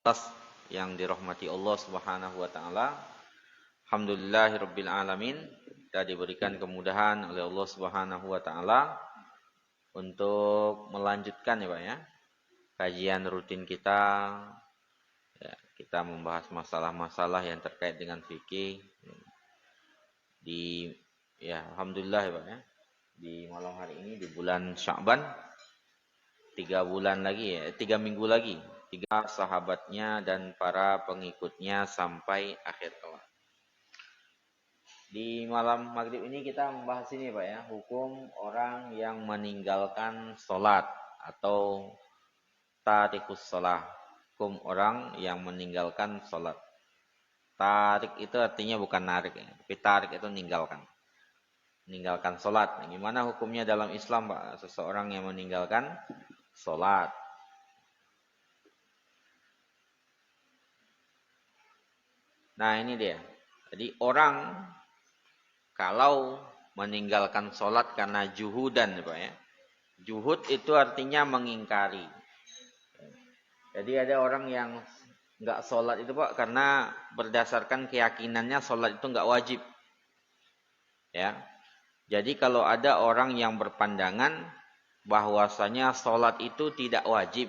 atas yang dirahmati Allah Subhanahu wa taala. Alhamdulillahirabbil alamin. Kita diberikan kemudahan oleh Allah Subhanahu wa taala untuk melanjutkan ya Pak ya, kajian rutin kita. Ya, kita membahas masalah-masalah yang terkait dengan fikih di alhamdulillah ya Pak ya. Di malam hari ini di bulan Sya'ban 3 bulan lagi ya, 3 minggu lagi, 3 sahabatnya dan para pengikutnya sampai akhir kelak. Di malam maghrib ini kita membahas ini Pak ya, hukum orang yang meninggalkan sholat atau tarikus sholat. Hukum orang yang meninggalkan sholat. Tarik itu artinya bukan narik ya, tapi tarik itu meninggalkan. Meninggalkan sholat. Gimana hukumnya dalam Islam Pak? Seseorang yang meninggalkan sholat. Nah ini dia. Jadi orang kalau meninggalkan sholat karena juhudan Pak ya. Juhud itu artinya mengingkari. Jadi ada orang yang nggak sholat itu Pak karena berdasarkan keyakinannya sholat itu nggak wajib. Ya. Jadi kalau ada orang yang berpandangan bahwasanya sholat itu tidak wajib.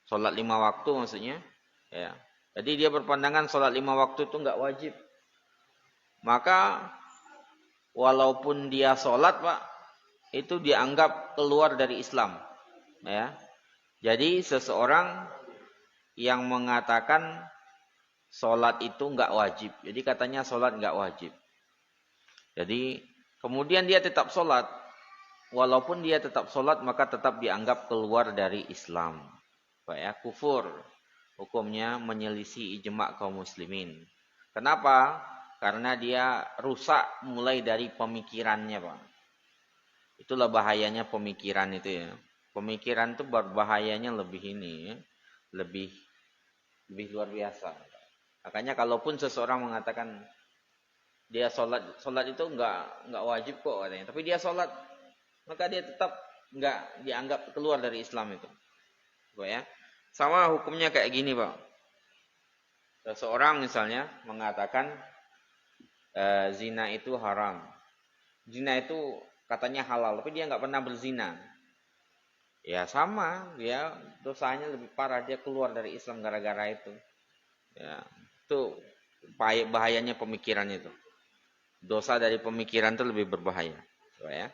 Sholat 5 waktu maksudnya. Ya. Jadi dia berpandangan sholat 5 waktu itu nggak wajib. Maka walaupun dia sholat Pak, itu dianggap keluar dari Islam. Ya. Jadi seseorang yang mengatakan sholat itu nggak wajib. Jadi katanya sholat nggak wajib. Jadi kemudian dia tetap sholat. Walaupun dia tetap sholat maka tetap dianggap keluar dari Islam. Pak ya, kufur. Hukumnya menyelisih ijma' kaum muslimin. Kenapa? Karena dia rusak mulai dari pemikirannya Pak. Itulah bahayanya pemikiran itu ya. Pemikiran itu berbahayanya lebih ini ya. Lebih luar biasa. Makanya kalaupun seseorang mengatakan dia sholat itu enggak wajib kok katanya, tapi dia sholat, maka dia tetap enggak dianggap keluar dari Islam itu. Pak ya. Sama hukumnya kayak gini Pak. Seseorang misalnya mengatakan zina itu haram. Zina itu katanya halal, tapi dia enggak pernah berzina. Ya sama, dia dosanya lebih parah, dia keluar dari Islam gara-gara itu. Ya, itu bahayanya pemikiran itu. Dosa dari pemikiran itu lebih berbahaya. Ya.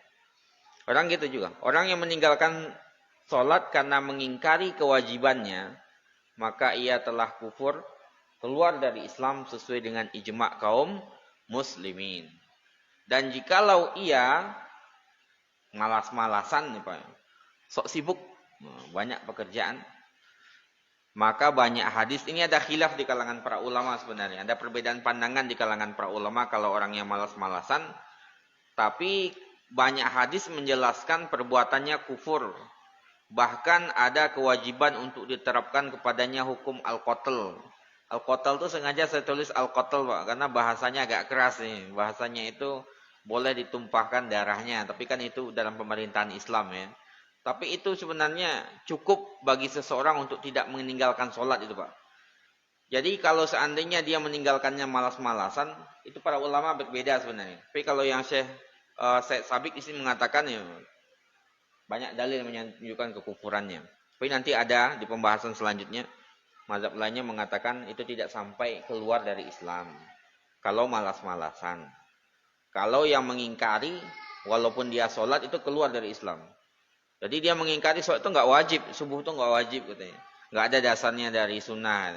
Orang gitu juga. Orang yang meninggalkan sholat karena mengingkari kewajibannya, maka ia telah kufur, keluar dari Islam sesuai dengan ijma' kaum muslimin. Dan jikalau ia malas-malasan nih Pak, sok sibuk, banyak pekerjaan, maka banyak hadis, ini ada khilaf di kalangan para ulama sebenarnya. Ada perbedaan pandangan di kalangan para ulama kalau orang yang malas-malasan. Tapi banyak hadis menjelaskan perbuatannya kufur. Bahkan ada kewajiban untuk diterapkan kepadanya hukum al-qatl. Al-qatl itu sengaja saya tulis al-qatl Pak, karena bahasanya agak keras nih. Bahasanya itu boleh ditumpahkan darahnya. Tapi kan itu dalam pemerintahan Islam ya. Tapi itu sebenarnya cukup bagi seseorang untuk tidak meninggalkan sholat itu Pak. Jadi kalau seandainya dia meninggalkannya malas-malasan, itu para ulama berbeda sebenarnya. Tapi kalau yang Syekh Sabik di sini mengatakan ya, banyak dalil menunjukkan kekufurannya. Tapi nanti ada di pembahasan selanjutnya, mazhab lainnya mengatakan itu tidak sampai keluar dari Islam. Kalau malas-malasan. Kalau yang mengingkari, walaupun dia sholat itu keluar dari Islam. Jadi dia mengingkari sholat itu nggak wajib, subuh itu nggak wajib katanya. Nggak ada dasarnya dari sunnah.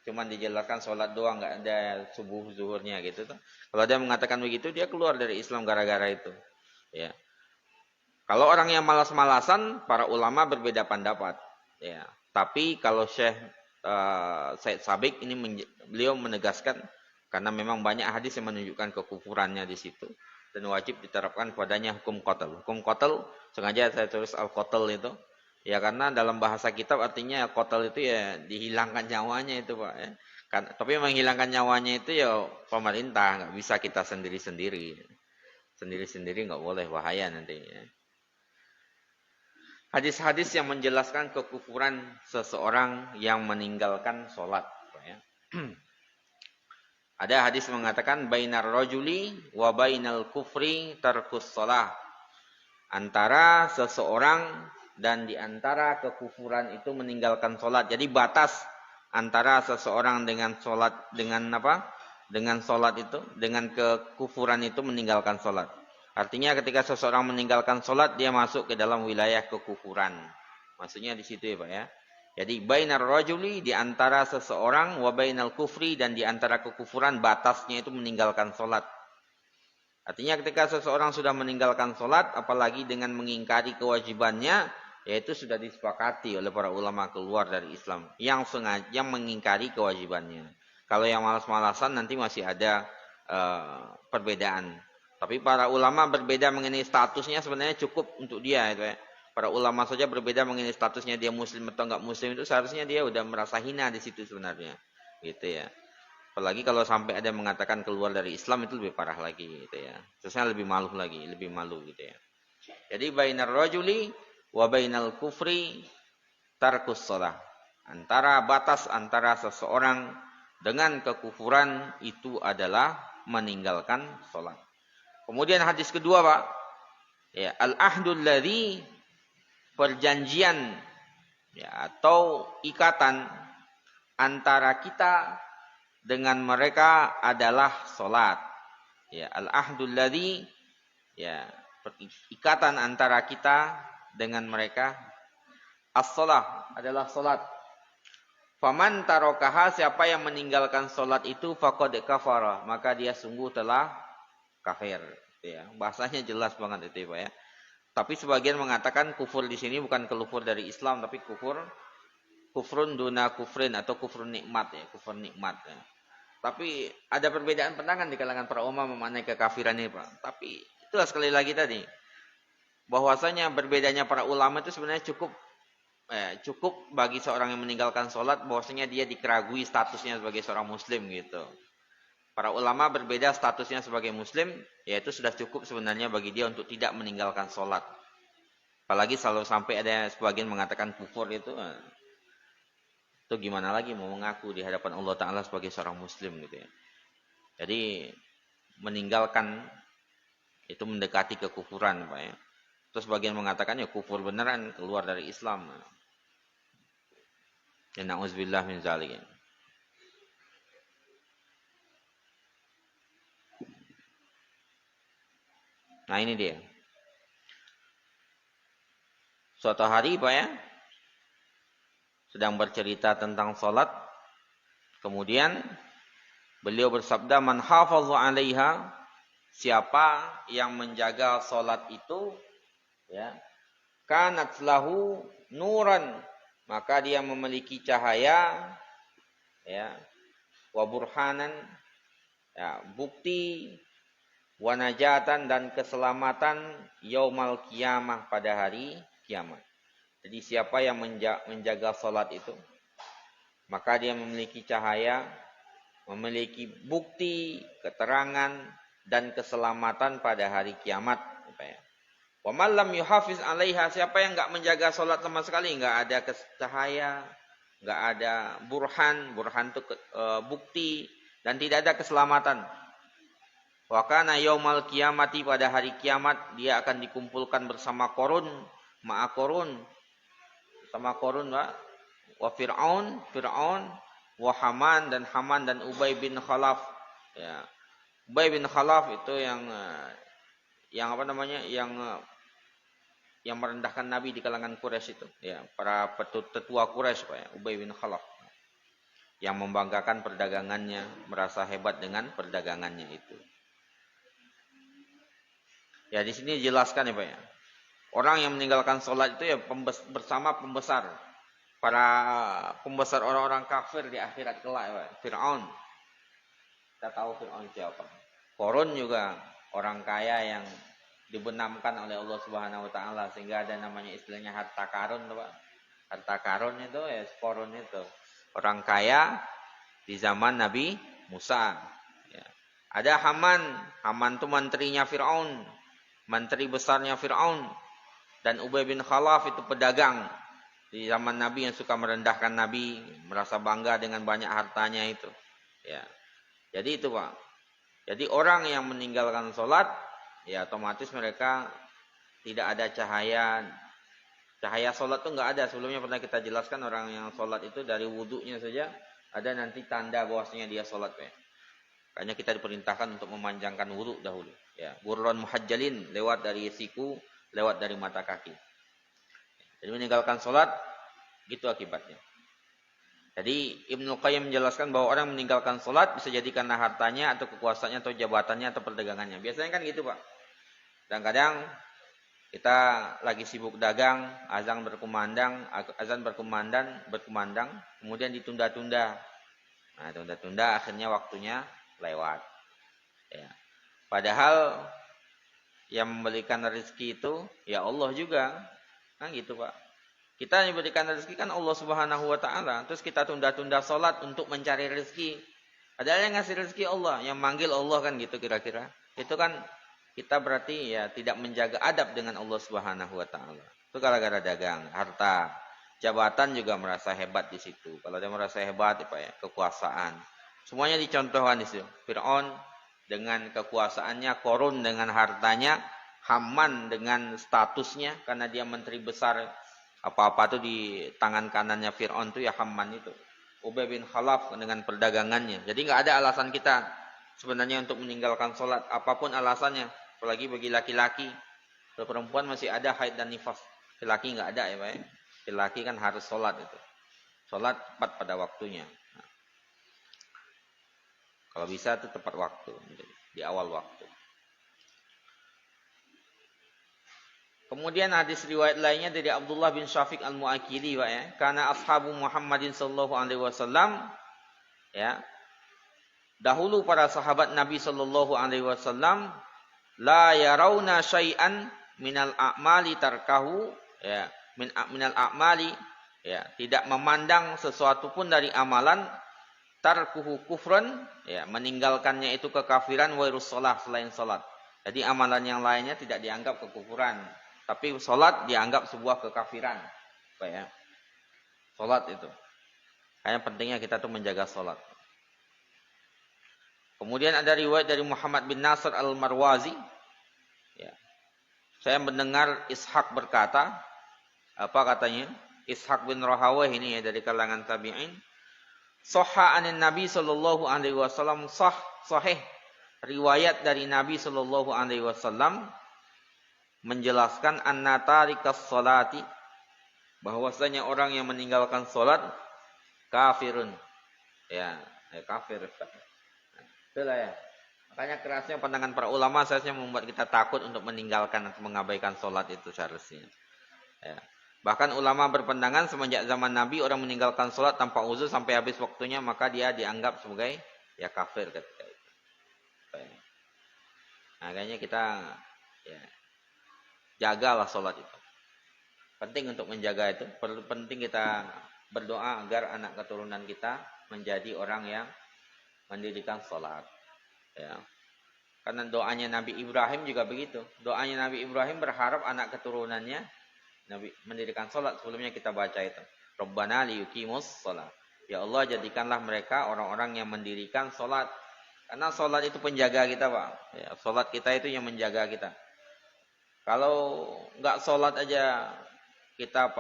Cuman dijelaskan sholat doang, nggak ada subuh zuhurnya gitu. Kalau dia mengatakan begitu, dia keluar dari Islam gara-gara itu. Ya. Kalau orang yang malas-malasan, para ulama berbeda pendapat. Ya. Tapi kalau Syekh Said Sabik ini beliau menegaskan karena memang banyak hadis yang menunjukkan kekufurannya di situ. Dan wajib diterapkan padanya hukum qatl. Hukum qatl sengaja saya tulis al-qatl itu. Ya karena dalam bahasa kitab artinya qatl itu ya dihilangkan nyawanya itu Pak ya. Tapi menghilangkan nyawanya itu ya pemerintah, nggak bisa kita sendiri-sendiri. Sendiri-sendiri nggak boleh, bahaya nanti ya. Hadis-hadis yang menjelaskan kekufuran seseorang yang meninggalkan sholat. Ada hadis mengatakan bainar rajuli wa bainal kufri tarkus shalah. Antara seseorang dan di antara kekufuran itu meninggalkan sholat. Jadi batas antara seseorang dengan sholat dengan apa? Dengan sholat itu, dengan kekufuran itu meninggalkan sholat. Artinya ketika seseorang meninggalkan sholat dia masuk ke dalam wilayah kekufuran. Maksudnya di situ ya Pak ya. Jadi bainar rajuli di antara seseorang wa bainal kufri dan di antara kekufuran batasnya itu meninggalkan sholat. Artinya ketika seseorang sudah meninggalkan sholat apalagi dengan mengingkari kewajibannya yaitu sudah disepakati oleh para ulama keluar dari Islam yang sengaja mengingkari kewajibannya. Kalau yang malas-malasan nanti masih ada perbedaan. Tapi para ulama berbeda mengenai statusnya sebenarnya cukup untuk dia itu ya. Para ulama saja berbeda mengenai statusnya dia muslim atau enggak muslim itu seharusnya dia udah merasa hina di situ sebenarnya. Gitu ya. Apalagi kalau sampai ada yang mengatakan keluar dari Islam itu lebih parah lagi gitu ya. Seharusnya lebih malu lagi, lebih malu gitu ya. Jadi bainar rajuli wa bainal kufri tarkus shalah. Antara batas antara seseorang dengan kekufuran itu adalah meninggalkan salat. Kemudian hadis kedua, Pak. Ya, al-ahdul ladzi perjanjian ya atau ikatan antara kita dengan mereka adalah salat. Ya, al-ahdul ladzi ya ikatan antara kita dengan mereka as-shalah adalah salat. Faman tarokaha siapa yang meninggalkan salat itu faqad kafara maka dia sungguh telah kafir. Ya, bahasanya jelas banget itu Pak ya. Tapi sebagian mengatakan kufur di sini bukan kufur dari Islam tapi kufrun duna kufrin atau kufrun nikmat ya, kufur nikmat ya. Tapi ada perbedaan pandangan di kalangan para ulama mengenai kekafiran ini Pak. Tapi itulah sekali lagi tadi bahwasanya berbedanya para ulama itu sebenarnya cukup bagi seorang yang meninggalkan sholat bahwasanya dia dikeragui statusnya sebagai seorang muslim gitu. Para ulama berbeda statusnya sebagai muslim, yaitu sudah cukup sebenarnya bagi dia untuk tidak meninggalkan sholat. Apalagi kalau sampai ada sebagian mengatakan kufur itu gimana lagi mau mengaku di hadapan Allah Ta'ala sebagai seorang muslim gitu ya. Jadi meninggalkan itu mendekati kekufuran Pak ya. Terus sebagian mengatakan ya kufur beneran keluar dari Islam. Ya na'udzubillah min zalik. Nah ini dia. Suatu hari Pak ya, sedang bercerita tentang sholat. Kemudian beliau bersabda, man hafadhu 'alaiha, siapa yang menjaga sholat itu, ya, kanat lahu nuran, maka dia memiliki cahaya, ya, wa burhanan, ya, bukti, wa najatan dan keselamatan yaumal qiyamah pada hari kiamat. Jadi siapa yang menjaga salat itu maka dia memiliki cahaya, memiliki bukti, keterangan dan keselamatan pada hari kiamat. Wa man lam yuhafiz 'alaiha, siapa yang enggak menjaga salat sama sekali, enggak ada cahaya, enggak ada burhan itu bukti dan tidak ada keselamatan. Wa kana yaumal qiyamati, pada hari kiamat dia akan dikumpulkan bersama Qarun, ma'a Qarun, sama Qarun wa Fir'aun, wa Haman dan Ubay bin Khalaf. Ya. Ubay bin Khalaf itu yang apa namanya? Yang merendahkan Nabi di kalangan Quraisy itu, ya, para tetua Quraisy Pak ya, Ubay bin Khalaf. Yang membanggakan perdagangannya, merasa hebat dengan perdagangannya itu. Ya di sini dijelaskan ya Pak ya. Orang yang meninggalkan sholat itu ya bersama pembesar. Para pembesar orang-orang kafir di akhirat kelak ya Pak. Fir'aun. Kita tahu Fir'aun siapa. Qarun juga orang kaya yang dibenamkan oleh Allah Subhanahu wa taala sehingga ada namanya istilahnya harta karun Pak. Harta karun itu ya Qarun itu. Orang kaya di zaman Nabi Musa. Ya. Ada Haman itu menterinya Fir'aun. Menteri besarnya Fir'aun. Dan Ubay bin Khalaf itu pedagang di zaman Nabi yang suka merendahkan Nabi, merasa bangga dengan banyak hartanya itu. Ya. Jadi itu Pak. Jadi orang yang meninggalkan sholat, ya otomatis mereka tidak ada cahaya. Cahaya sholat itu nggak ada. Sebelumnya pernah kita jelaskan orang yang sholat itu dari wudhunya saja ada nanti tanda bahwasanya dia sholat Pak. Makanya kita diperintahkan untuk memanjangkan wudhu dahulu. Ya, burron muhajjalin, lewat dari siku, lewat dari mata kaki. Jadi meninggalkan sholat, gitu akibatnya. Jadi Ibnu Qayyim menjelaskan bahwa orang meninggalkan sholat bisa jadi karena hartanya atau kekuasaannya atau jabatannya atau perdagangannya. Biasanya kan gitu Pak. Kadang-kadang kita lagi sibuk dagang, azan berkumandang, kemudian ditunda-tunda. Nah, tunda-tunda akhirnya waktunya lewat. Ya. Padahal yang memberikan rezeki itu ya Allah juga. Kan gitu Pak. Kita yang diberikan rezeki kan Allah Subhanahu wa taala. Terus kita tunda-tunda sholat untuk mencari rezeki. Padahal yang ngasih rezeki Allah, yang manggil Allah kan gitu kira-kira. Itu kan kita berarti ya tidak menjaga adab dengan Allah Subhanahu wa taala. Itu gara-gara dagang, harta, jabatan juga merasa hebat di situ. Kalau dia merasa hebat Pak ya, kekuasaan. Semuanya dicontohkan di situ. Fir'aun dengan kekuasaannya, Korun dengan hartanya, Haman dengan statusnya karena dia menteri besar, apa-apa tuh di tangan kanannya Fir'aun tuh ya Haman itu. Ubay bin Khalaf dengan perdagangannya. Jadi nggak ada alasan kita sebenarnya untuk meninggalkan sholat, apapun alasannya. Apalagi bagi laki-laki. Kalau perempuan masih ada haid dan nifas. Laki nggak ada ya Pak ya. Laki kan harus sholat itu. Sholat tepat pada waktunya. Nah, kalau bisa itu tepat waktu, di awal waktu. Kemudian hadis riwayat lainnya dari Abdullah bin Syafiq al-Mu'akili Pak ya. Karena ashabu Muhammadin sallallahu alaihi wasallam ya. Dahulu para sahabat Nabi sallallahu alaihi wasallam la yarawna syai'an minal a'mali tarkahu ya, minal a'mali ya, tidak memandang sesuatu pun dari amalan tarkuhu kufran ya, meninggalkannya itu kekafiran wa shalah, selain salat. Jadi amalan yang lainnya tidak dianggap kekufuran, tapi salat dianggap sebuah kekafiran. Apa ya? Salat itu. Kayaknya pentingnya kita tuh menjaga salat. Kemudian ada riwayat dari Muhammad bin Nasr al-Marwazi. Ya. Saya mendengar Ishaq berkata, apa katanya? Ishaq bin Rahawah ini ya dari kalangan tabi'in. Sahha anin Nabi sallallahu alaihi wasallam sahih. Riwayat dari Nabi sallallahu alaihi wasallam menjelaskan anna tarikas salati, bahwasanya orang yang meninggalkan salat kafirun. Ya, kafir. Itulah ya. Makanya kerasnya pandangan para ulama seharusnya membuat kita takut untuk meninggalkan atau mengabaikan sholat itu seharusnya. Ya. Bahkan ulama berpandangan semenjak zaman Nabi orang meninggalkan sholat tanpa uzur sampai habis waktunya maka dia dianggap sebagai ya kafir ketika itu. Makanya kita ya, jagalah sholat itu. Penting untuk menjaga itu. Penting kita berdoa agar anak keturunan kita menjadi orang yang mendirikan sholat. Ya. Karena doanya Nabi Ibrahim juga begitu. Doanya Nabi Ibrahim berharap anak keturunannya Nabi mendirikan sholat. Sebelumnya kita baca itu. Rabbana liyuqimus sholat. Ya Allah jadikanlah mereka orang-orang yang mendirikan sholat. Karena sholat itu penjaga kita Pak. Ya, sholat kita itu yang menjaga kita. Kalau nggak sholat aja kita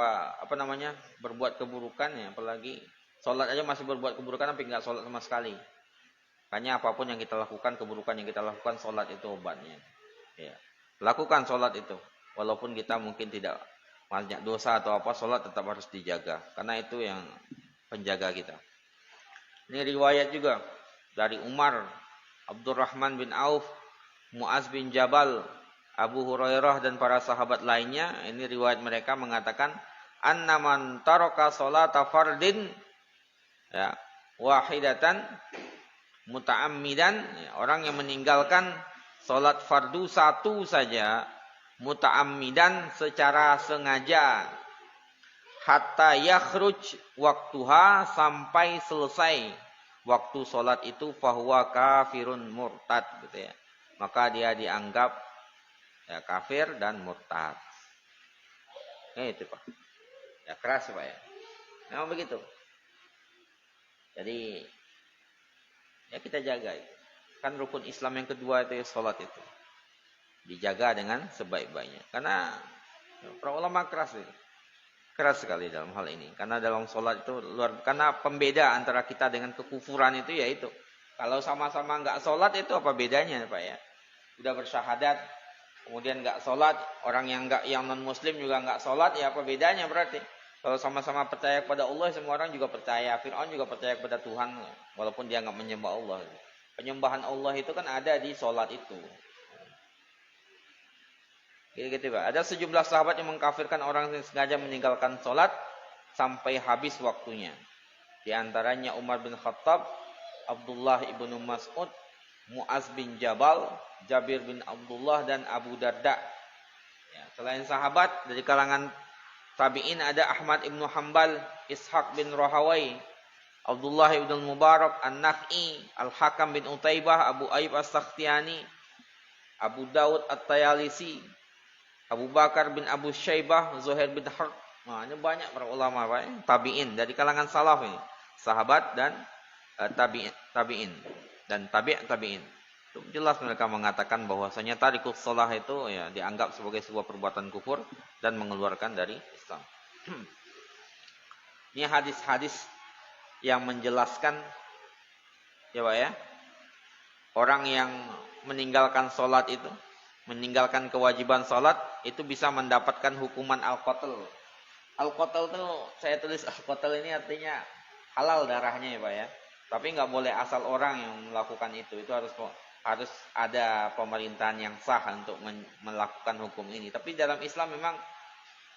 berbuat keburukan ya. Apalagi sholat aja masih berbuat keburukan tapi nggak sholat sama sekali. Makanya apapun yang kita lakukan, keburukan yang kita lakukan, sholat itu obatnya. Ya. Lakukan sholat itu. Walaupun kita mungkin tidak banyak dosa atau apa, sholat tetap harus dijaga. Karena itu yang penjaga kita. Ini riwayat juga dari Umar, Abdurrahman bin Auf, Muaz bin Jabal, Abu Hurairah dan para sahabat lainnya. Ini riwayat mereka mengatakan, anna man taraka sholata fardin ya, wahidatan muta'ammidan, orang yang meninggalkan sholat fardu satu saja, muta'ammidan secara sengaja, hatta yakhruj waktuha, sampai selesai waktu sholat itu, fahuwa kafirun murtad gitu ya. Maka dia dianggap ya, kafir dan murtad. Itu Pak. Ya keras Pak ya. Memang begitu. Jadi ya kita jaga itu. Kan rukun Islam yang kedua itu ya salat itu. Dijaga dengan sebaik-baiknya. Karena para ulama keras itu. Keras sekali dalam hal ini. Karena dalam salat itu karena pembeda antara kita dengan kekufuran itu yaitu kalau sama-sama enggak salat itu apa bedanya Pak ya? Udah bersyahadat kemudian enggak salat, orang yang non muslim juga enggak salat, ya apa bedanya berarti? Kalau sama-sama percaya kepada Allah, semua orang juga percaya. Fir'aun juga percaya kepada Tuhan, walaupun dia enggak menyembah Allah. Penyembahan Allah itu kan ada di salat itu. Gitu Pak. Ada sejumlah sahabat yang mengkafirkan orang yang sengaja meninggalkan salat sampai habis waktunya. Di antaranya Umar bin Khattab, Abdullah ibnu Mas'ud, Mu'az bin Jabal, Jabir bin Abdullah, dan Abu Darda. Ya, selain sahabat dari kalangan tabi'in ada Ahmad ibnu Hanbal, Ishaq bin Rahawai, Abdullah ibn Mubarak, An-Nakh'i, Al-Hakam bin Utaibah, Abu Ayyub As-Sakhtiyani, Abu Daud At-Tayalisi, Abu Bakar bin Abu Syaibah, Zuhair bin Harb. Nah, ini banyak para ulama Pak, tabi'in dari kalangan salaf ini, sahabat dan tabi'in dan tabi'in. Jelas mereka mengatakan bahwasanya tarikus shalah itu ya dianggap sebagai sebuah perbuatan kufur dan mengeluarkan dari Islam. Ini hadis-hadis yang menjelaskan ya Pak ya, orang yang meninggalkan salat itu, meninggalkan kewajiban salat itu bisa mendapatkan hukuman al-qatl. Al-qatl itu saya tulis al-qatl ini artinya halal darahnya ya Pak ya. Tapi nggak boleh asal orang yang melakukan itu harus ada pemerintahan yang sah untuk melakukan hukum ini. Tapi dalam Islam memang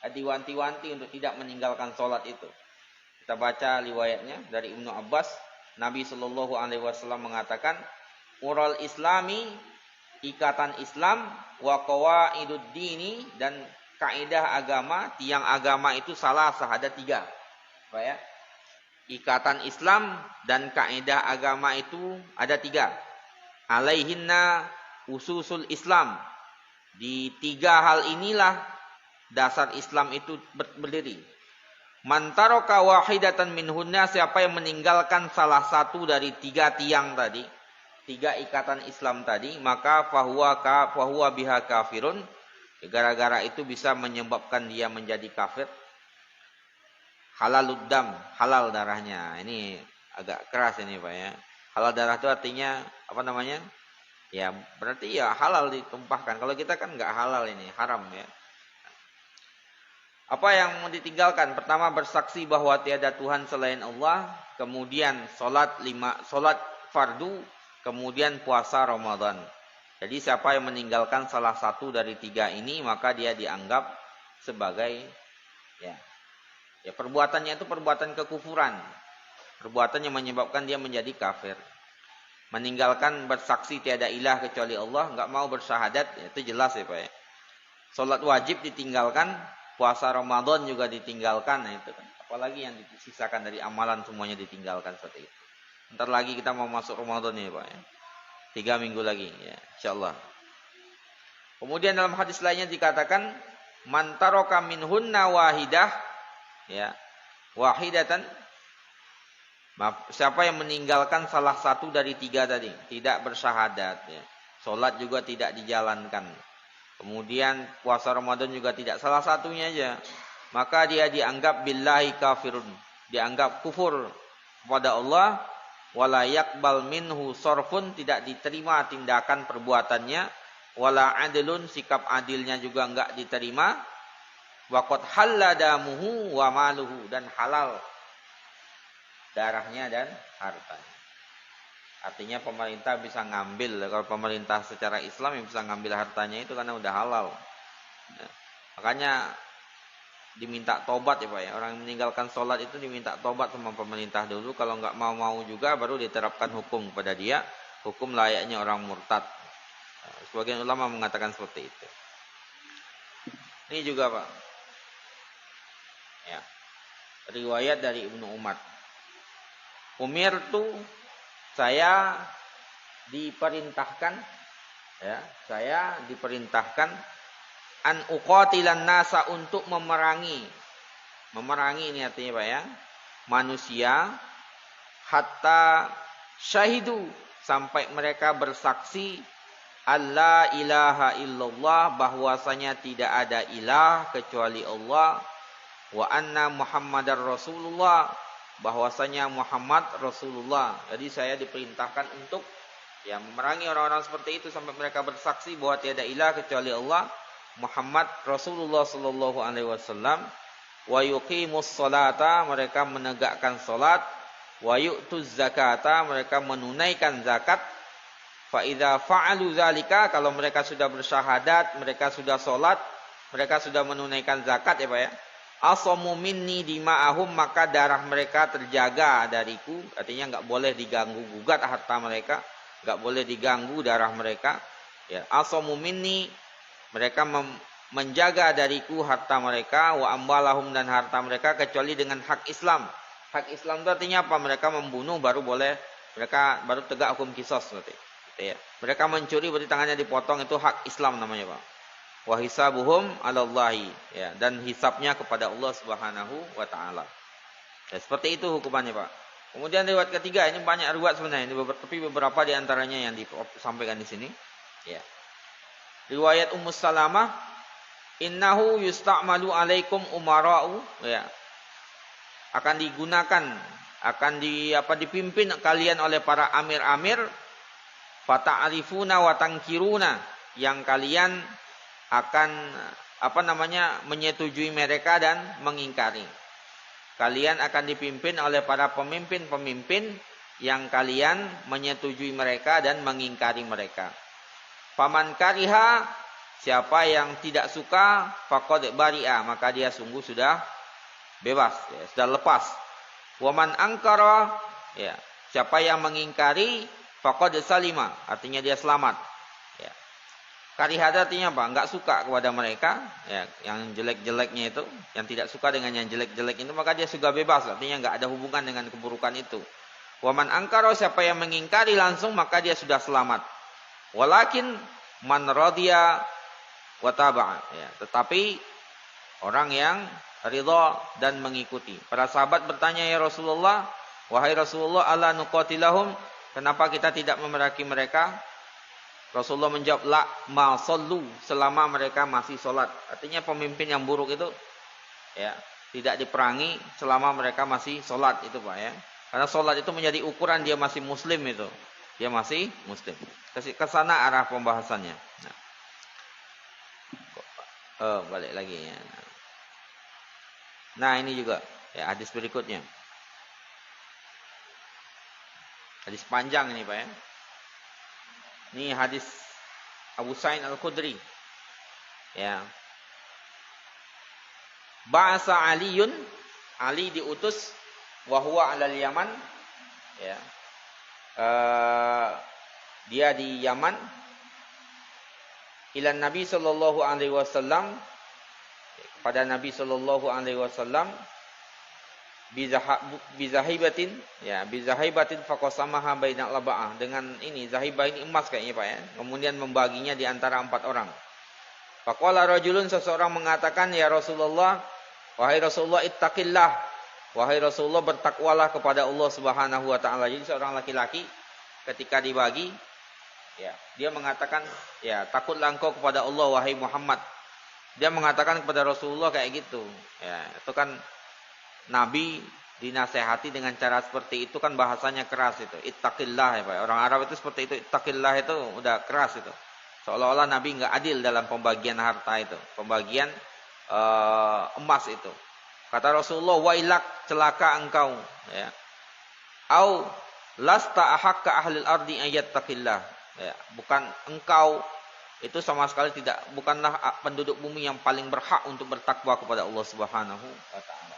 diwanti-wanti untuk tidak meninggalkan sholat itu. Kita baca riwayatnya dari Ibnu Abbas, Nabi Shallallahu Alaihi Wasallam mengatakan, ural Islami, ikatan Islam, wa qawaidud dini, dan kaidah agama, tiang agama itu salah ada 3, Pak ya. Ikatan Islam dan kaidah agama itu ada 3. Alaihinna ususul Islam. Di 3 hal inilah dasar Islam itu berdiri. Man taraka wahidatan minhunna, siapa yang meninggalkan salah satu dari 3 tiang tadi, 3 ikatan Islam tadi, maka fahuwa biha kafirun. Gara-gara itu bisa menyebabkan dia menjadi kafir. Halaluddam, halal darahnya. Ini agak keras ini Pak ya. Halal darah itu artinya apa namanya? Ya berarti ya halal ditumpahkan. Kalau kita kan nggak halal ini, haram ya. Apa yang mau ditinggalkan? Pertama, bersaksi bahwa tiada Tuhan selain Allah. Kemudian salat fardu. Kemudian puasa Ramadan. Jadi siapa yang meninggalkan salah satu dari 3 ini, maka dia dianggap sebagai ya perbuatannya itu perbuatan kekufuran. Perbuatan yang menyebabkan dia menjadi kafir. Meninggalkan bersaksi tiada ilah kecuali Allah, enggak mau bersyahadat, itu jelas ya Pak ya. Salat wajib ditinggalkan, puasa Ramadan juga ditinggalkan, nah itu kan. Apalagi yang disisakan dari amalan semuanya ditinggalkan seperti itu. Ntar lagi kita mau masuk Ramadan ya Pak ya. 3 minggu lagi ya, insyaallah. Kemudian dalam hadis lainnya dikatakan man taraka minhunna wahidah, ya, wahidatan. Siapa yang meninggalkan salah satu dari 3 tadi, tidak bersyahadat, ya. Salat juga tidak dijalankan. Kemudian puasa Ramadan juga tidak, salah satunya aja, maka dia dianggap billahi kafirun, dianggap kufur kepada Allah, wala yaqbal minhu sorfun, tidak diterima tindakan perbuatannya, wala adlun, sikap adilnya juga enggak diterima, waqad halladamuhu wa maluhu, dan halal darahnya dan hartanya. Artinya pemerintah bisa ngambil, kalau pemerintah secara Islam yang bisa ngambil hartanya itu karena udah halal. Ya. Makanya diminta tobat ya Pak ya. Orang yang meninggalkan sholat itu diminta tobat sama pemerintah dulu. Kalau nggak mau juga baru diterapkan hukum pada dia. Hukum layaknya orang murtad. Sebagian ulama mengatakan seperti itu. Ini juga Pak. Ya. Riwayat dari Ibnu Umar. Umirtu, saya diperintahkan, ya, saya diperintahkan an uqatilan nasa, untuk memerangi. Memerangi ini artinya Pak ya, manusia, hatta syahidu, sampai mereka bersaksi alla ilaha illallah, bahwasanya tidak ada ilah kecuali Allah, wa anna muhammadar rasulullah, bahwasanya Muhammad Rasulullah. Jadi saya diperintahkan untuk ya memerangi orang-orang seperti itu sampai mereka bersaksi bahwa tiada ilah kecuali Allah, Muhammad Rasulullah sallallahu alaihi wasallam, wa yuqimus salata, mereka menegakkan salat, wa yu'tuz zakata, mereka menunaikan zakat. Fa idza fa'alu zalika, kalau mereka sudah bersyahadat, mereka sudah salat, mereka sudah menunaikan zakat ya Pak ya, asamu minni dima'ahum, maka darah mereka terjaga dariku, artinya enggak boleh diganggu gugat harta mereka, enggak boleh diganggu darah mereka ya. Asamu minni, mereka menjaga dariku harta mereka, wa amwalahum, dan harta mereka, kecuali dengan hak Islam. Hak Islam itu artinya apa? Mereka membunuh baru boleh, mereka baru tegak hukum qisas berarti. Gitu ya. Mereka mencuri berarti tangannya dipotong, itu hak Islam namanya Pak. Wa hisabuhum 'alallahi, ya, dan hisabnya kepada Allah Subhanahu wa taala. Ya, seperti itu hukumannya Pak. Kemudian riwayat ketiga, ini banyak riwayat sebenarnya, tapi beberapa di antaranya yang disampaikan di sini. Ya. Riwayat Ummu Salamah, innahu yusta'malu alaikum umara'u, ya. Akan digunakan, akan dipimpin kalian oleh para amir-amir, fata'rifuna wa tankiruna, yang kalian akan menyetujui mereka dan mengingkari. Kalian akan dipimpin oleh para pemimpin-pemimpin yang kalian menyetujui mereka dan mengingkari mereka. Paman kariha, siapa yang tidak suka, faqad bari'a, maka dia sungguh sudah bebas, ya, sudah lepas. Waman angkara, ya, siapa yang mengingkari, faqad salima, artinya dia selamat. Ya. Kariha artinya apa? Enggak suka kepada mereka, ya, yang jelek-jeleknya itu, yang tidak suka dengan yang jelek-jelek itu, maka dia sudah bebas, artinya enggak ada hubungan dengan keburukan itu. Waman angkara, siapa yang mengingkari langsung, maka dia sudah selamat. Walakin man radiya wa taba'a, ya, tetapi orang yang ridha dan mengikuti. Para sahabat bertanya, ya Rasulullah, wahai Rasulullah, ala nuqatilahum, kenapa kita tidak memerangi mereka? Rasulullah menjawab, la ma sallu, selama mereka masih salat. Artinya pemimpin yang buruk itu ya tidak diperangi selama mereka masih salat itu Pak ya. Karena salat itu menjadi ukuran dia masih muslim itu. Dia masih muslim. Ke sana arah pembahasannya. Nah. Balik lagi ya. Nah, ini juga ya hadis berikutnya. Hadis panjang ini Pak ya. Ini hadis Abu Sa'id Al-Khudri. Ya. Ba'asa Aliun, Ali diutus wa huwa 'alal Yaman. Ya. Dia di Yaman, ila Nabi sallallahu alaihi wasallam, pada Nabi sallallahu alaihi wasallam, bizahibatin, ya, bizahibatin faqasamaha bainal laba'ah, dengan ini zahibah ini emas kayaknya Pak ya, kemudian membaginya di antara 4 orang. Faqala rajulun, seseorang mengatakan, ya Rasulullah, wahai Rasulullah, ittaqillah, wahai Rasulullah, bertakwalah kepada Allah Subhanahu wa taala. Jadi seorang laki-laki ketika dibagi, ya, dia mengatakan, ya, takutlah engkau kepada Allah wahai Muhammad. Dia mengatakan kepada Rasulullah kayak gitu. Ya, itu kan Nabi dinasehati dengan cara seperti itu kan bahasanya keras itu. Ittaqillah ya Pak. Orang Arab itu seperti itu. Ittaqillah itu udah keras itu. Seolah-olah Nabi enggak adil dalam pembagian harta itu, pembagian emas itu. Kata Rasulullah, wailak, celaka engkau, ya. Au lasta ahakka ahlil ardi ayattaqillah. Ya, bukan engkau itu sama sekali bukanlah penduduk bumi yang paling berhak untuk bertakwa kepada Allah Subhanahu wa taala.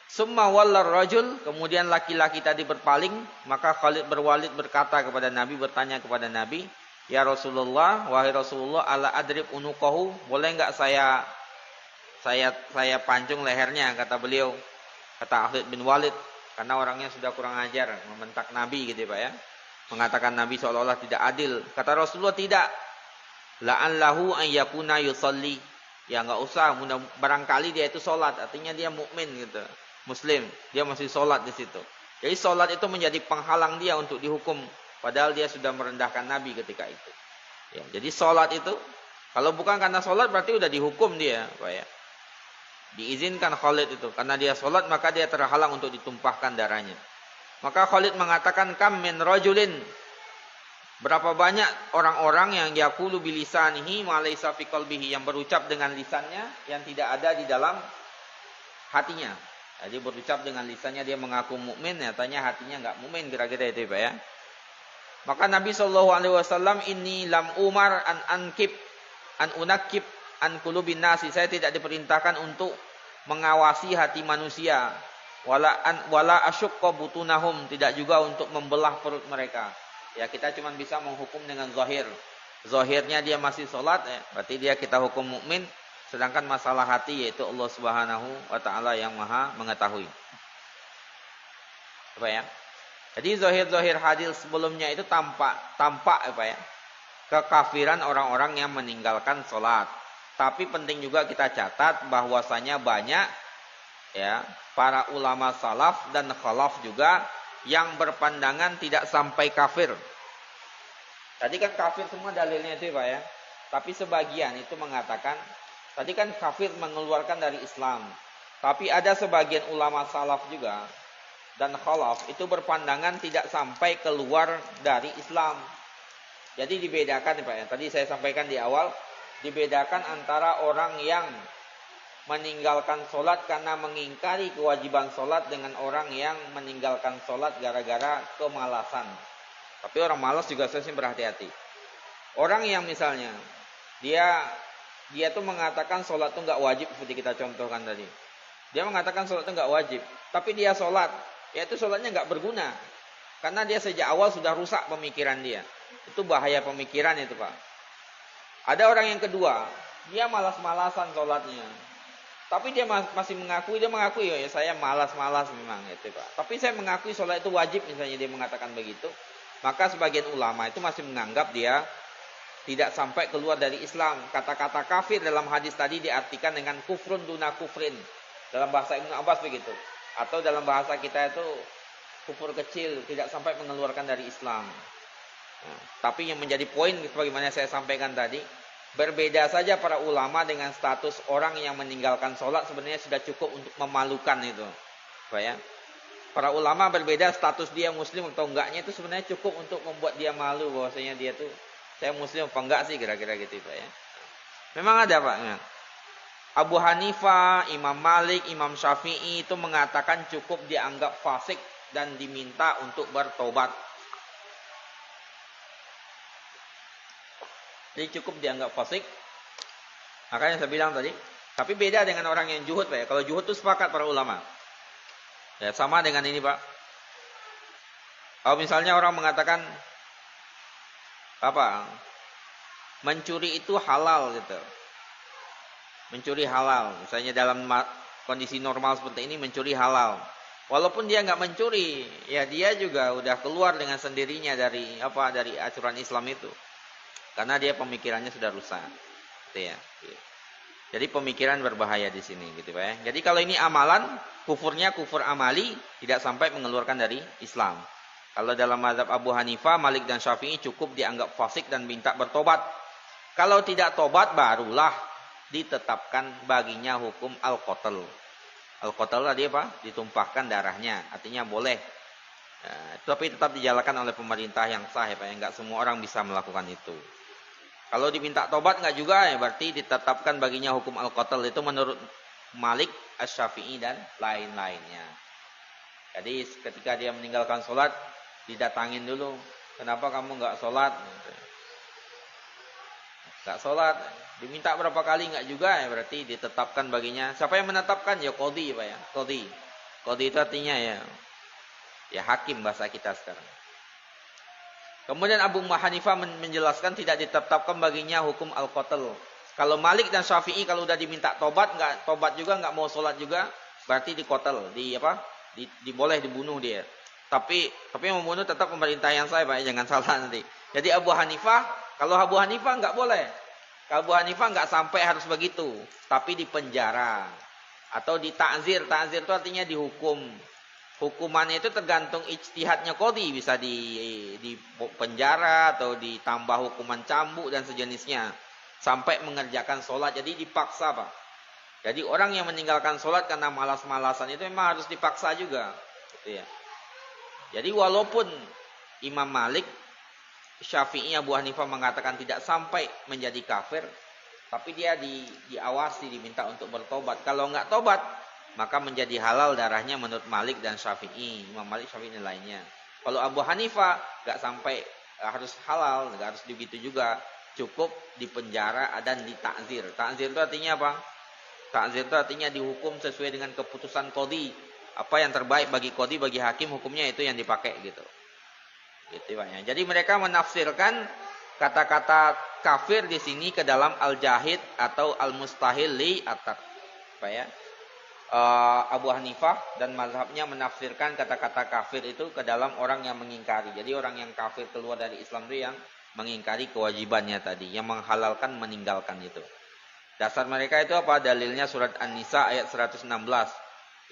Summa wallar rajul, kemudian laki-laki tadi berpaling, maka Khalid berwalid berkata kepada Nabi, bertanya kepada Nabi, ya Rasulullah, wahai Rasulullah, ala adrib unuqahu, boleh enggak saya pancung lehernya, kata beliau, kata Khalid bin Walid, karena orangnya sudah kurang ajar, membentak Nabi gitu ya Pak ya. Mengatakan Nabi seolah-olah tidak adil. Kata Rasulullah, tidak. la'allahu an yakuna yusalli. Ya enggak usah, barangkali dia itu salat, artinya dia mukmin gitu. Muslim, dia masih salat di situ. Jadi salat itu menjadi penghalang dia untuk dihukum padahal dia sudah merendahkan Nabi ketika itu. Ya, jadi salat itu kalau bukan karena salat berarti udah dihukum dia, Pak ya. Diizinkan Khalid itu karena dia salat maka dia terhalang untuk ditumpahkan darahnya. Maka Khalid mengatakan kam min rajulin, berapa banyak orang-orang yang yaqulu bilisanihi ma laysa fi qalbihi, yang berucap dengan lisannya yang tidak ada di dalam hatinya. Jadi berucap dengan lisannya dia mengaku mukmin, nyatanya hatinya enggak mukmin, kira-kira itu Pak ya. Maka Nabi SAW, inni lam umar an unakib an qulubin nasi, saya tidak diperintahkan untuk mengawasi hati manusia, wala asyqa butunahum, tidak juga untuk membelah perut mereka. Ya kita cuma bisa menghukum dengan zahir. Zahirnya dia masih salat, ya, berarti dia kita hukum mukmin. Sedangkan masalah hati yaitu Allah Subhanahu wa taala yang Maha mengetahui. Apa ya? Jadi zahir-zahir hadis sebelumnya itu tampak apa ya? Kekafiran orang-orang yang meninggalkan salat. Tapi penting juga kita catat bahwasanya banyak ya para ulama salaf dan khalaf juga yang berpandangan tidak sampai kafir. Tadi kan kafir semua dalilnya itu Pak ya. Tapi sebagian itu mengatakan, tadi kan kafir mengeluarkan dari Islam. Tapi ada sebagian ulama salaf juga dan khalaf itu berpandangan tidak sampai keluar dari Islam. Jadi dibedakan Pak ya. Tadi saya sampaikan di awal, dibedakan antara orang yang meninggalkan sholat karena mengingkari kewajiban sholat dengan orang yang meninggalkan sholat gara-gara kemalasan. Tapi orang malas juga harusnya berhati-hati. Orang yang misalnya dia tuh mengatakan sholat tuh nggak wajib seperti kita contohkan tadi. Dia mengatakan sholat tuh nggak wajib, tapi dia sholat, yaitu sholatnya nggak berguna karena dia sejak awal sudah rusak pemikiran dia. Itu bahaya pemikiran itu Pak. Ada orang yang kedua, dia malas-malasan sholatnya. Tapi dia masih mengakui ya saya malas-malas memang itu Pak. Tapi saya mengakui sholat itu wajib, misalnya dia mengatakan begitu. Maka sebagian ulama itu masih menganggap dia tidak sampai keluar dari Islam. Kata-kata kafir dalam hadis tadi diartikan dengan kufrun duna kufrin. Dalam bahasa Ibnu Abbas begitu. Atau dalam bahasa kita itu kufur kecil, tidak sampai mengeluarkan dari Islam. Nah, tapi yang menjadi poin sebagaimana saya sampaikan tadi, berbeda saja para ulama dengan status orang yang meninggalkan sholat sebenarnya sudah cukup untuk memalukan itu. Pak ya. Para ulama berbeda status dia muslim atau enggaknya itu sebenarnya cukup untuk membuat dia malu bahwasanya dia tuh saya muslim apa enggak sih kira-kira gitu Pak ya. Memang ada Pak. Abu Hanifah, Imam Malik, Imam Syafi'i itu mengatakan cukup dianggap fasik dan diminta untuk bertobat. Jadi cukup dianggap fasik. Makanya saya bilang tadi. Tapi beda dengan orang yang juhud Pak ya. Kalau juhud itu sepakat para ulama. Ya sama dengan ini Pak. Kalau misalnya orang mengatakan apa? Mencuri itu halal gitu. Mencuri halal. Misalnya dalam kondisi normal seperti ini mencuri halal. Walaupun dia nggak mencuri, ya dia juga udah keluar dengan sendirinya dari aturan Islam itu. Karena dia pemikirannya sudah rusak. Gitu ya. Jadi pemikiran berbahaya di sini gitu Pak ya. Jadi kalau ini amalan, kufurnya kufur amali, tidak sampai mengeluarkan dari Islam. Kalau dalam mazhab Abu Hanifah, Malik dan Syafi'i cukup dianggap fasik dan minta bertobat. Kalau tidak tobat barulah ditetapkan baginya hukum al-qatl. Al-qatl tadi apa? Ditumpahkan darahnya. Artinya boleh. Tapi tetap dijalankan oleh pemerintah yang sah ya Pak. Enggak semua orang bisa melakukan itu. Kalau diminta tobat enggak juga ya berarti ditetapkan baginya hukum al-qatl. Itu menurut Malik, Asy-Syafi'i dan lain-lainnya. Jadi ketika dia meninggalkan sholat, didatangin dulu. Kenapa kamu enggak sholat? Enggak sholat. Diminta berapa kali enggak juga ya berarti ditetapkan baginya. Siapa yang menetapkan? Ya qadhi Pak ya. Qadhi. Qadhi itu artinya ya hakim bahasa kita sekarang. Kemudian Abu Hanifah menjelaskan tidak ditetapkan baginya hukum al-qatl. Kalau Malik dan Syafi'i kalau udah diminta tobat, enggak tobat juga, enggak mau sholat juga, berarti di-qatl, boleh dibunuh dia. Tapi yang membunuh tetap pemerintah yang sah Pak, jangan salah nanti. Jadi Abu Hanifah, kalau Abu Hanifah enggak boleh. Kalau Abu Hanifah nggak sampai harus begitu, tapi di penjara atau di ta'zir. Ta'zir itu artinya dihukum. Hukumannya itu tergantung ijtihadnya qadhi, bisa di penjara atau ditambah hukuman cambuk dan sejenisnya sampai mengerjakan sholat. Jadi dipaksa, Pak. Jadi orang yang meninggalkan sholat karena malas-malasan itu memang harus dipaksa juga, gitu ya. Jadi walaupun Imam Malik, Syafi'i, Abu Hanifah mengatakan tidak sampai menjadi kafir, tapi dia diawasi, diminta untuk bertobat. Kalau nggak tobat, maka menjadi halal darahnya menurut Malik dan Syafi'i. Imam Malik, Syafi'i dan lainnya. Kalau Abu Hanifah nggak sampai harus halal, nggak harus begitu juga, cukup di penjara dan di ta'zir. Ta'zir itu artinya apa? Ta'zir itu artinya dihukum sesuai dengan keputusan qadhi. Apa yang terbaik bagi qadhi, bagi hakim, hukumnya itu yang dipakai gitu. Gitu Pak ya. Jadi mereka menafsirkan kata-kata kafir di sini ke dalam al-jahid atau al-mustahil li atak. Pak ya. Abu Hanifah dan mazhabnya menafsirkan kata-kata kafir itu ke dalam orang yang mengingkari. Jadi orang yang kafir keluar dari Islam itu yang mengingkari kewajibannya tadi, yang menghalalkan meninggalkan itu. Dasar mereka itu apa? Dalilnya surat An-Nisa ayat 116.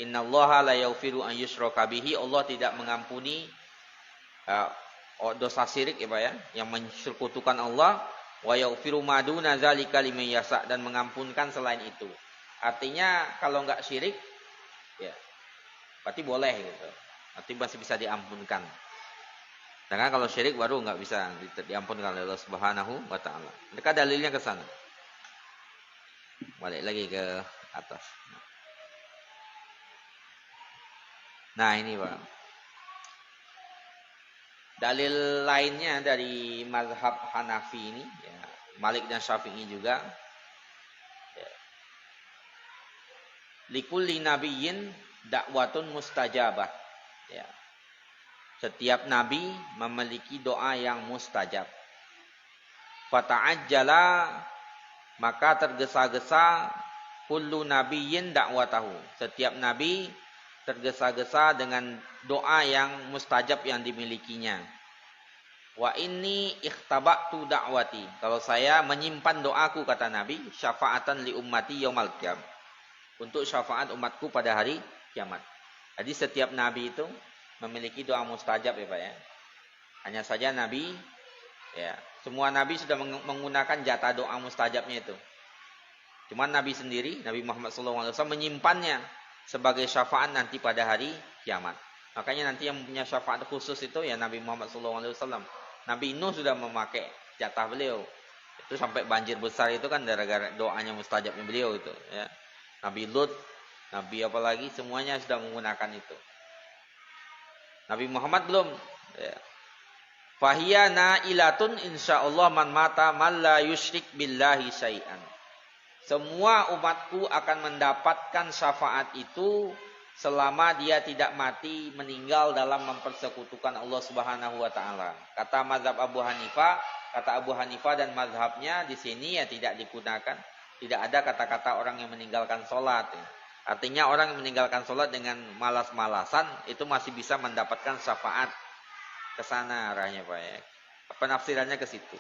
Innallaha la yaghfiru an yushraka bihi. Allah tidak mengampuni dosa syirik ya Pak ya, yang mensekutukan Allah, wa yaghfiru ma duna zalika liman yasha, dan mengampunkan selain itu. Artinya kalau enggak syirik ya berarti boleh gitu. Arti masih bisa diampunkan. Sedangkan kalau syirik baru enggak bisa diampunkan oleh Allah Subhanahu wa taala. Mereka dalilnya ke sana. Balik lagi ke atas. Nah, ini Pak. Dalil lainnya dari mazhab Hanafi ini, ya, Malik dan Syafi'i juga. Ya. Likulli nabiyyin da'watun mustajabah. Ya. Setiap nabi memiliki doa yang mustajab. Fata'ajjala, maka tergesa-gesa kullu nabiyyin da'watahu. Setiap nabi tergesa-gesa dengan doa yang mustajab yang dimilikinya. Wa inni ikhtaba'tu da'wati. Kalau saya menyimpan doaku, kata Nabi, syafa'atan li ummati yaumal qiyamah. Untuk syafaat umatku pada hari kiamat. Jadi setiap nabi itu memiliki doa mustajab ya Pak ya. Hanya saja nabi, ya, semua nabi sudah menggunakan jatah doa mustajabnya itu. Cuman nabi sendiri, Nabi Muhammad SAW menyimpannya sebagai syafaat nanti pada hari kiamat. Makanya nanti yang punya syafaat khusus itu ya Nabi Muhammad SAW. Nabi Nuh sudah memakai jatah beliau. Itu sampai banjir besar itu kan gara-gara doanya mustajabnya beliau itu. Ya. Nabi Lut, Nabi apa lagi, semuanya sudah menggunakan itu. Nabi Muhammad belum. Ya. Fahiya na'ilatun insyaallah man mata man la yusyrik billahi syai'an. Semua umatku akan mendapatkan syafaat itu selama dia tidak mati meninggal dalam mempersekutukan Allah Subhanahu wa taala. Kata mazhab Abu Hanifah, dan mazhabnya di sini ya tidak digunakan, tidak ada kata-kata orang yang meninggalkan sholat. Artinya orang yang meninggalkan sholat dengan malas-malasan itu masih bisa mendapatkan syafaat. Ke sana arahnya Pak ya. Penafsirannya ke situ.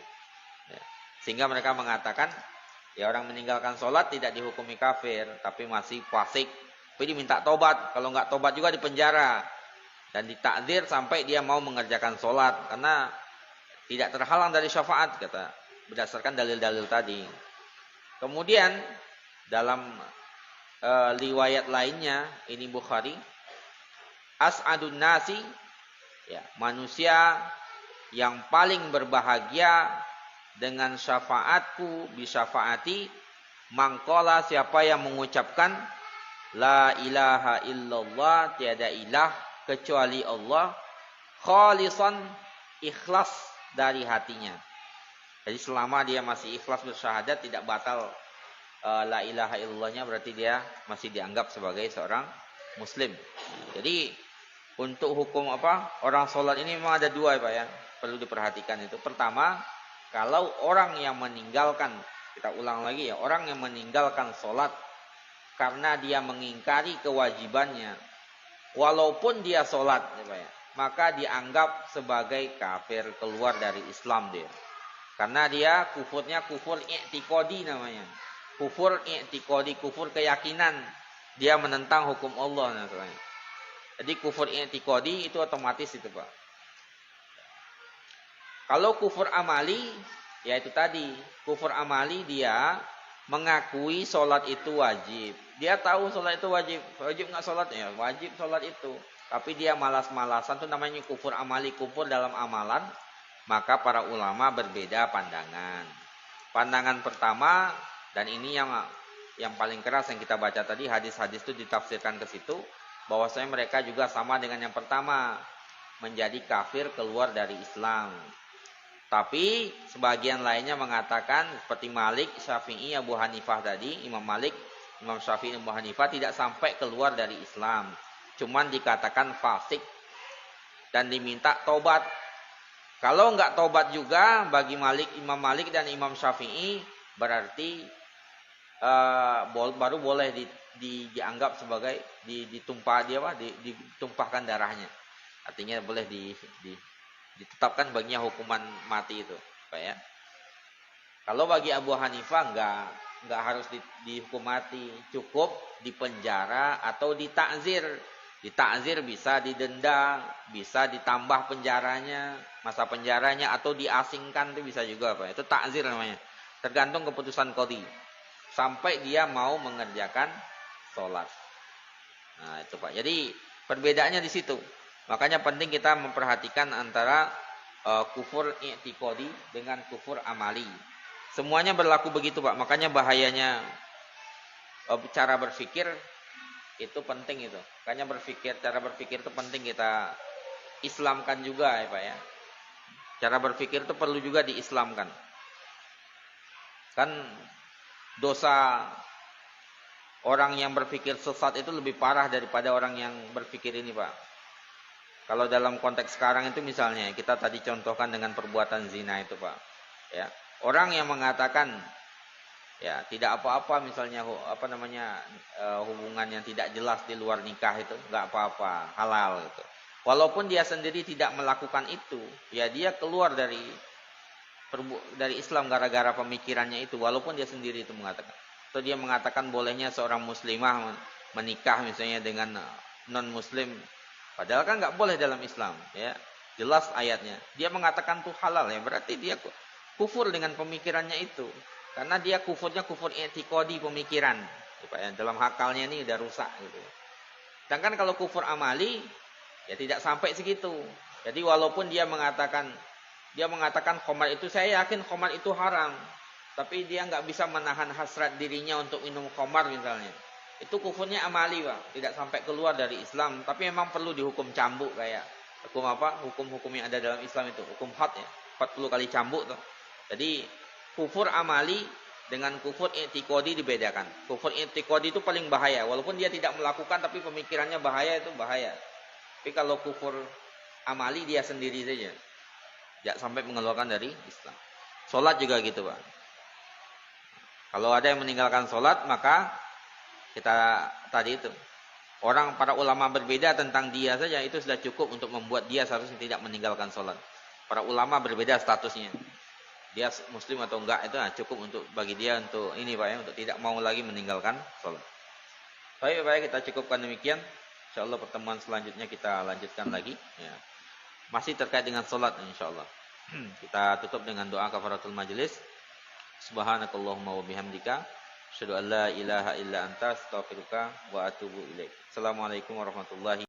Ya. Sehingga mereka mengatakan ya orang meninggalkan sholat tidak dihukumi kafir, tapi masih fasik. Tapi diminta tobat. Kalau nggak tobat juga dipenjara. Dan ditakdir sampai dia mau mengerjakan sholat. Karena tidak terhalang dari syafaat, kata. Berdasarkan dalil-dalil tadi. Kemudian dalam riwayat lainnya, ini Bukhari. As'adun nasi, ya, manusia yang paling berbahagia dengan syafaatku bisyafaati mangkola, siapa yang mengucapkan la ilaha illallah, tiada ilah kecuali Allah, khalisan, ikhlas dari hatinya. Jadi selama dia masih ikhlas bersyahadat, tidak batal la ilaha illallahnya, berarti dia masih dianggap sebagai seorang muslim. Jadi untuk hukum orang sholat ini memang ada dua ya Pak ya, perlu diperhatikan itu. Pertama, kalau orang yang meninggalkan, kita ulang lagi ya, orang yang meninggalkan sholat karena dia mengingkari kewajibannya, walaupun dia sholat, ya Pak ya, maka dianggap sebagai kafir, keluar dari Islam dia. Karena dia kufurnya kufur i'tiqadi namanya. Kufur i'tiqadi, kufur keyakinan. Dia menentang hukum Allah namanya. Jadi kufur i'tiqadi itu otomatis itu, Pak. Kalau kufur amali, ya itu tadi. Kufur amali dia mengakui sholat itu wajib. Dia tahu sholat itu wajib. Wajib nggak sholat? Ya wajib sholat itu. Tapi dia malas-malasan, itu namanya kufur amali, kufur dalam amalan. Maka para ulama berbeda pandangan. Pandangan pertama, dan ini yang paling keras yang kita baca tadi, hadis-hadis itu ditafsirkan ke situ, bahwasanya mereka juga sama dengan yang pertama, menjadi kafir keluar dari Islam. Tapi sebagian lainnya mengatakan seperti Malik, Syafi'i, Abu Hanifah tadi, Imam Malik, Imam Syafi'i, Abu Hanifah tidak sampai keluar dari Islam. Cuman dikatakan fasik dan diminta tobat. Kalau enggak tobat juga bagi Imam Malik dan Imam Syafi'i berarti baru boleh dianggap sebagai ditumpahkan darahnya. Artinya boleh ditetapkan baginya hukuman mati itu, Pak ya. Kalau bagi Abu Hanifah enggak harus dihukum mati, cukup dipenjara atau ditakzir. Ditakzir bisa didenda, bisa ditambah penjaranya, masa penjaranya, atau diasingkan itu bisa juga, Pak. Itu takzir namanya. Tergantung keputusan qadhi. Sampai dia mau mengerjakan sholat. Nah, itu Pak. Jadi perbedaannya di situ. Makanya penting kita memperhatikan antara kufur i'tiqadi dengan kufur amali. Semuanya berlaku begitu, Pak. Makanya bahayanya cara berpikir itu penting itu. Makanya cara berpikir itu penting kita Islamkan juga ya, Pak ya. Cara berpikir itu perlu juga diislamkan. Kan dosa orang yang berpikir sesat itu lebih parah daripada orang yang berpikir ini, Pak. Kalau dalam konteks sekarang itu misalnya kita tadi contohkan dengan perbuatan zina itu, Pak. Ya. Orang yang mengatakan ya tidak apa-apa misalnya hubungan yang tidak jelas di luar nikah itu nggak apa-apa, halal gitu. Walaupun dia sendiri tidak melakukan itu, ya dia keluar dari Islam gara-gara pemikirannya itu, walaupun dia sendiri itu mengatakan. Atau dia mengatakan bolehnya seorang muslimah menikah misalnya dengan non muslim, padahal kan nggak boleh dalam Islam, ya. Jelas ayatnya. Dia mengatakan itu halal, ya berarti dia kufur dengan pemikirannya itu. Karena dia kufurnya kufur i'tiqadi, pemikiran. Dalam akalnya ini udah rusak gitu. Sedangkan kalau kufur amali ya tidak sampai segitu. Jadi walaupun dia mengatakan khamar itu, saya yakin khamar itu haram, tapi dia nggak bisa menahan hasrat dirinya untuk minum khamar misalnya. Itu kufurnya amali, Pak. Tidak sampai keluar dari Islam, tapi memang perlu dihukum cambuk kayak hukum-hukum yang ada dalam Islam itu, hukum had ya, 40 kali cambuk tuh. Jadi kufur amali dengan kufur i'tiqadi dibedakan. Kufur i'tiqadi itu paling bahaya. Walaupun dia tidak melakukan tapi pemikirannya bahaya, itu bahaya. Tapi kalau kufur amali dia sendiri saja. Tidak sampai mengeluarkan dari Islam. Sholat juga gitu, Pak. Kalau ada yang meninggalkan sholat, maka kita tadi itu. Para ulama berbeda tentang dia saja, itu sudah cukup untuk membuat dia seharusnya tidak meninggalkan sholat. Para ulama berbeda statusnya. Dia muslim atau enggak itu cukup untuk bagi dia untuk ini, Pak ya, untuk tidak mau lagi meninggalkan sholat. Baik, Pak ya, kita cukupkan demikian. Insyaallah pertemuan selanjutnya kita lanjutkan lagi ya. Masih terkait dengan sholat insyaallah. Kita tutup dengan doa kafaratul majelis. Subhanakallahumma wa bihamdika asyhadu an la ilaha illa anta astaghfiruka wa atubu ilaik. Assalamualaikum warahmatullahi